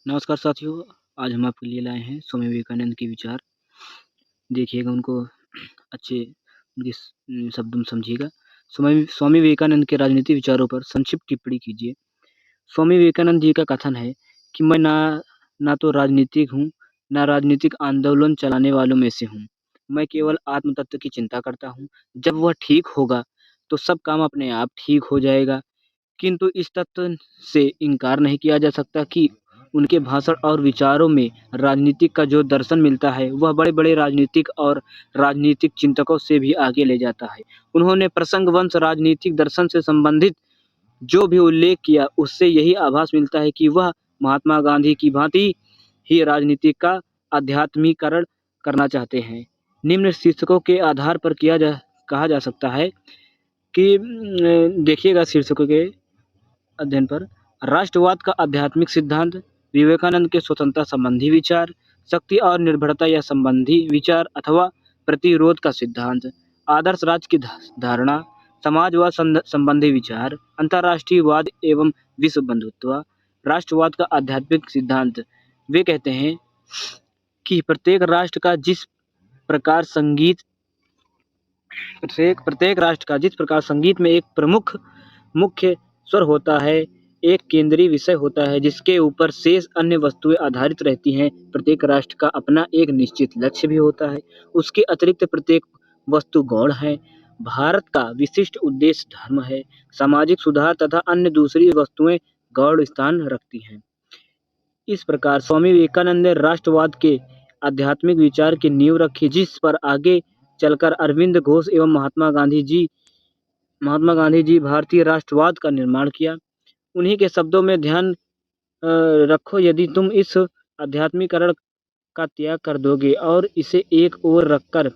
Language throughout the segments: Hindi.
नमस्कार साथियों, आज हम आपके लिए लाए हैं स्वामी विवेकानंद के विचार। देखिएगा उनको अच्छे उनके शब्दों में समझिएगा। स्वामी स्वामी विवेकानंद के राजनीतिक विचारों पर संक्षिप्त टिप्पणी कीजिए। स्वामी विवेकानंद जी का कथन है कि मैं ना तो राजनीतिक हूँ, ना राजनीतिक आंदोलन चलाने वालों में से हूँ। मैं केवल आत्म तत्व की चिंता करता हूँ। जब वह ठीक होगा, तो सब काम अपने आप ठीक हो जाएगा। किंतु इस तथ्य से इनकार नहीं किया जा सकता कि उनके भाषण और विचारों में राजनीति का जो दर्शन मिलता है, वह बड़े-बड़े राजनीतिक और राजनीतिक चिंतकों से भी आगे ले जाता है। उन्होंने प्रसंगवश राजनीतिक दर्शन से संबंधित जो भी उल्लेख किया, उससे यही आभास मिलता है कि वह महात्मा गांधी की भांति ही राजनीति का आध्यात्मिकरण करना चाहते हैं। निम्न शीर्षकों के आधार पर कहा जा सकता है कि देखिएगा शीर्षकों के अध्ययन पर राष्ट्रवाद का आध्यात्मिक सिद्धांत, विवेकानंद के स्वतंत्रता संबंधी विचार, शक्ति और निर्भरता या संबंधी विचार अथवा प्रतिरोध का सिद्धांत, आदर्श राज्य की धारणा, समाजवाद संबंधी विचार, अंतर्राष्ट्रीय वाद एवं विश्व बंधुत्व, राष्ट्रवाद का आध्यात्मिक सिद्धांत। वे कहते हैं कि प्रत्येक राष्ट्र का जिस प्रकार संगीत में एक प्रमुख मुख्य स्वर होता है, एक केंद्रीय विषय होता है जिसके ऊपर शेष अन्य वस्तुएं आधारित रहती हैं, प्रत्येक राष्ट्र का अपना एक निश्चित लक्ष्य भी होता है। उसके अतिरिक्त प्रत्येक वस्तु गौण है। भारत का विशिष्ट उद्देश्य धर्म है। सामाजिक सुधार तथा अन्य दूसरी वस्तुएं गौण स्थान रखती हैं। इस प्रकार स्वामी विवेकानंद ने राष्ट्रवाद के आध्यात्मिक विचार की नींव रखी, जिस पर आगे चलकर अरविंद घोष एवं महात्मा गांधी जी भारतीय राष्ट्रवाद का निर्माण किया। उन्हीं के शब्दों में ध्यान रखो, यदि तुम इस आध्यात्मिकरण का त्याग कर दोगे और इसे एक ओर रखकर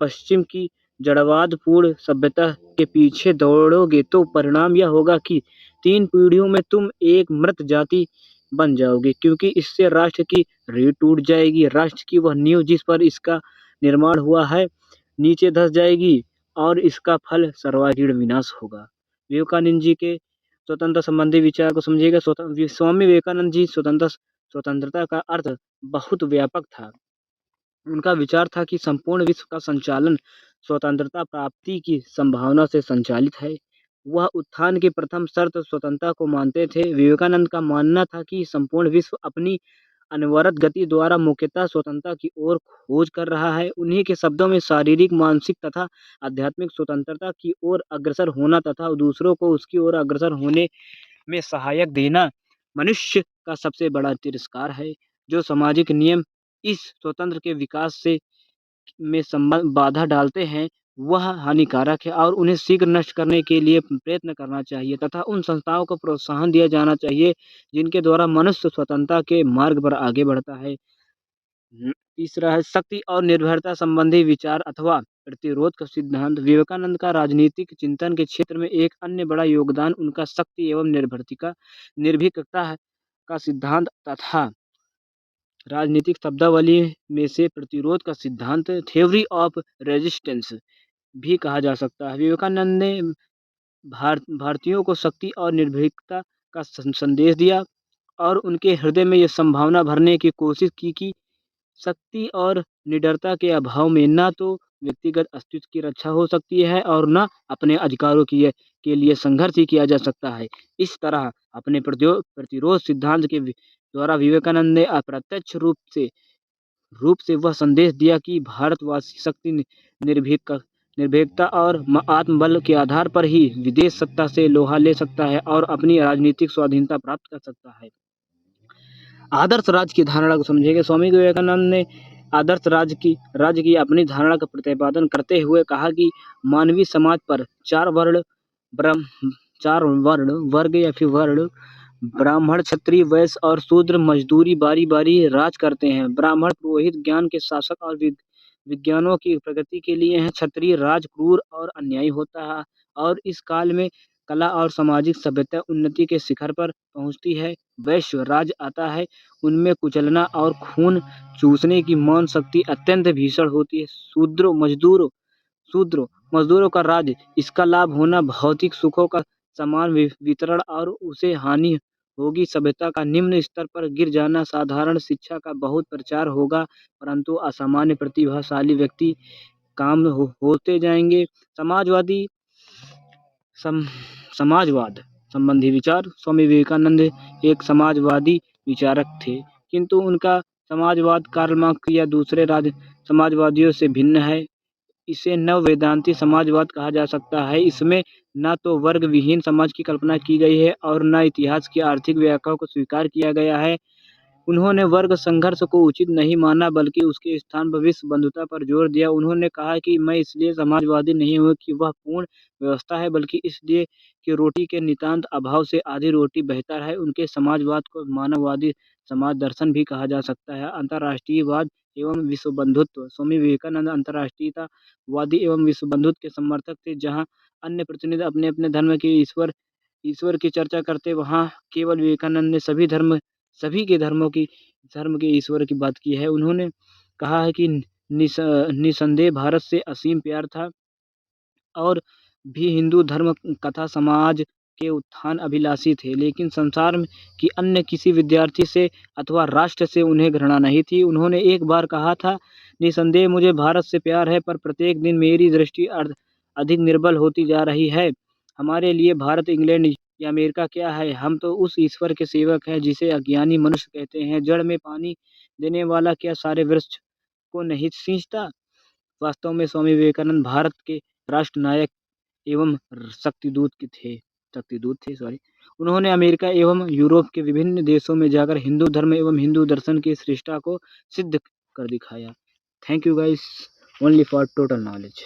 पश्चिम की जड़वादपूर्ण सभ्यता के पीछे दौड़ोगे, तो परिणाम यह होगा कि 3 पीढ़ियों में तुम एक मृत जाति बन जाओगे, क्योंकि इससे राष्ट्र की रीढ़ टूट जाएगी। राष्ट्र की वह नींव जिस पर इसका निर्माण हुआ है, नीचे धंस जाएगी और इसका फल सर्वांगीण विनाश होगा। विवेकानंद जी के स्वतंत्रता संबंधी विचार को समझिएगा। स्वामी विवेकानंद जी स्वतंत्रता का अर्थ बहुत व्यापक था। उनका विचार था कि संपूर्ण विश्व का संचालन स्वतंत्रता प्राप्ति की संभावना से संचालित है। वह उत्थान की प्रथम शर्त स्वतंत्रता को मानते थे। विवेकानंद का मानना था कि संपूर्ण विश्व अपनी अनवरत गति द्वारा मुख्यतः स्वतंत्रता की ओर खोज कर रहा है। उन्हीं के शब्दों में शारीरिक, मानसिक तथा आध्यात्मिक स्वतंत्रता की ओर अग्रसर होना तथा दूसरों को उसकी ओर अग्रसर होने में सहायक देना मनुष्य का सबसे बड़ा तिरस्कार है। जो सामाजिक नियम इस स्वतंत्र के विकास से में संबंध बाधा डालते हैं, वह हानिकारक है और उन्हें शीघ्र नष्ट करने के लिए प्रयत्न करना चाहिए तथा उन संस्थाओं को प्रोत्साहन दिया जाना चाहिए जिनके द्वारा मनुष्य स्वतंत्रता के मार्ग पर आगे बढ़ता है। तीसरा है शक्ति और निर्भरता संबंधी विचार अथवा प्रतिरोध का सिद्धांत। विवेकानंद का राजनीतिक चिंतन के क्षेत्र में एक अन्य बड़ा योगदान उनका शक्ति एवं निर्भीकता का सिद्धांत तथा राजनीतिक शब्दावली में से प्रतिरोध का सिद्धांत, थ्योरी ऑफ रेजिस्टेंस भी कहा जा सकता है। विवेकानंद ने भारतीयों को शक्ति और निर्भीकता का संदेश दिया और उनके हृदय में यह संभावना भरने की कोशिश की कि शक्ति और निडरता के अभाव में ना तो व्यक्तिगत अस्तित्व की रक्षा हो सकती है और ना अपने अधिकारों के लिए संघर्ष ही किया जा सकता है। इस तरह अपने प्रतिरोध सिद्धांत के द्वारा विवेकानंद ने अप्रत्यक्ष रूप से वह संदेश दिया कि भारतवासी शक्ति, निर्भीकता और आत्मबल के आधार पर ही विदेश सत्ता से लोहा ले सकता है और अपनी राजनीतिक स्वाधीनता प्राप्त कर सकता है। आदर्श राज्य की धारणा को समझेंगे। स्वामी विवेकानंद ने आदर्श राज्य की अपनी धारणा का प्रतिपादन करते हुए कहा कि मानवीय समाज पर 4 वर्ग या फिर वर्ण, ब्राह्मण, क्षत्रिय, वैश्य और शूद्र मजदूरी बारी-बारी राज करते हैं। ब्राह्मण पुरोहित ज्ञान के शासक और विज्ञानों की प्रगति के लिए हैं। क्षत्रिय राज क्रूर और अन्यायी होता है और इस काल में कला और सामाजिक सभ्यता उन्नति के शिखर पर पहुंचती है। वैश्य राज आता है, उनमें कुचलना और खून चूसने की मौन शक्ति अत्यंत भीषण होती है। शूद्रों का राज, इसका लाभ होना, भौतिक सुखों का समान वितरण और उसे हानि होगी, सभ्यता का निम्न स्तर पर गिर जाना, साधारण शिक्षा का बहुत प्रचार होगा, परंतु असामान्य प्रतिभाशाली व्यक्ति काम होते जाएंगे। समाजवादी सम, समाजवाद संबंधी विचार। स्वामी विवेकानंद एक समाजवादी विचारक थे, किंतु उनका समाजवाद कार्ल मार्क्स या दूसरे समाजवादियों से भिन्न है। इसे नव वेदांती समाजवाद कहा जा सकता है। इसमें न तो वर्ग विहीन समाज की कल्पना की गई है और न इतिहास की आर्थिक व्याख्या को स्वीकार किया गया है। उन्होंने वर्ग संघर्ष को उचित नहीं माना, बल्कि उसके स्थान पर विश्व बंधुता पर जोर दिया। उन्होंने कहा कि मैं इसलिए समाजवादी नहीं हूँ कि वह पूर्ण व्यवस्था है, बल्कि इसलिए कि रोटी के नितांत अभाव से आधी रोटी बेहतर है। उनके समाजवाद को मानववादी समाज दर्शन भी कहा जा सकता है। अंतर्राष्ट्रीयवाद एवं विश्व बंधुत्व। स्वामी विवेकानंद अंतर्राष्ट्रीयतावादी एवं विश्व बंधुत्व के समर्थक थे। जहाँ अन्य प्रतिनिधि अपने अपने धर्म के ईश्वर की चर्चा करते, वहाँ केवल विवेकानंद ने सभी के धर्म के ईश्वर की बात की है। उन्होंने कहा है कि निसंदेह भारत से असीम प्यार था और भी हिंदू धर्म कथा समाज के उत्थान अभिलाषी थे, लेकिन संसार की अन्य किसी विद्यार्थी से अथवा राष्ट्र से उन्हें घृणा नहीं थी। उन्होंने एक बार कहा था, निसंदेह मुझे भारत से प्यार है, पर प्रत्येक दिन मेरी दृष्टि अधिक निर्बल होती जा रही है। हमारे लिए भारत, इंग्लैंड या अमेरिका क्या है? हम तो उस ईश्वर के सेवक हैं जिसे अज्ञानी मनुष्य कहते हैं। जड़ में पानी देने वाला क्या सारे वृक्ष को नहीं सींचता? वास्तव में स्वामी विवेकानंद भारत के राष्ट्र नायक एवं शक्तिदूत थे। उन्होंने अमेरिका एवं यूरोप के विभिन्न देशों में जाकर हिंदू धर्म एवं हिंदू दर्शन की श्रेष्ठता को सिद्ध कर दिखाया। Thank you guys only for total knowledge.